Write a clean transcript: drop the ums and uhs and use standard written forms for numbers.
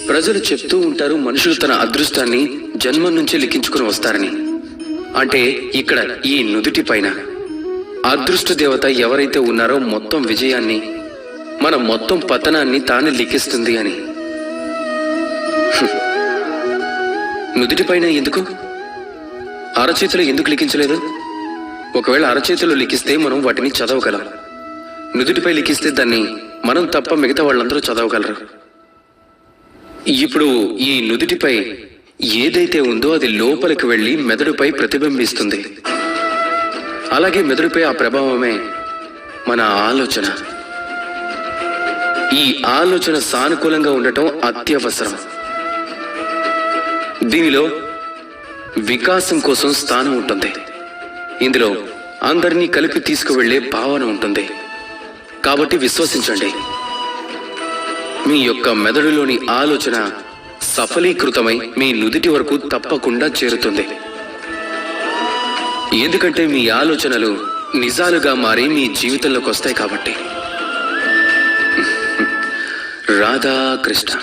ప్రజలు చెప్తూ ఉంటారు మనుషులు తన అదృష్టాన్ని జన్మం నుంచే లిఖించుకుని వస్తారని. అంటే ఇక్కడ ఈ నుదుటి పైన అదృష్ట దేవత ఎవరైతే ఉన్నారో మొత్తం విజయాన్ని, మన మొత్తం పతనాన్ని తానే లిఖిస్తుంది అని. నుదుటి పైన ఎందుకు? అరచేతులు ఎందుకు లిఖించలేదు? ఒకవేళ అరచేతులు లిఖిస్తే మనం వాటిని చదవగలం. నుదుటిపై లిఖిస్తే దాన్ని మనం తప్ప మిగతా వాళ్ళందరూ చదవగలరు. ఇప్పుడు ఈ నుదుటిపై ఏదైతే ఉందో అది లోపలికి వెళ్లి మెదడుపై ప్రతిబింబిస్తుంది. అలాగే మెదడుపై ఆ ప్రభావమే మన ఆలోచన. ఈ ఆలోచన సానుకూలంగా ఉండటం అత్యవసరం. దీనిలో వికాసం కోసం స్థానం ఉంటుంది. ఇందులో అందరినీ కలిపి తీసుకువెళ్లే భావన ఉంటుంది. కాబట్టి విశ్వసించండి, మీ యొక్క మెదడులోని ఆలోచన సఫలీకృతమై మీ నుదిటి వరకు తప్పకుండా చేరుతుంది. ఎందుకంటే మీ ఆలోచనలు నిజాలుగా మారి మీ జీవితంలోకి వస్తాయి కాబట్టి. రాధాకృష్ణ.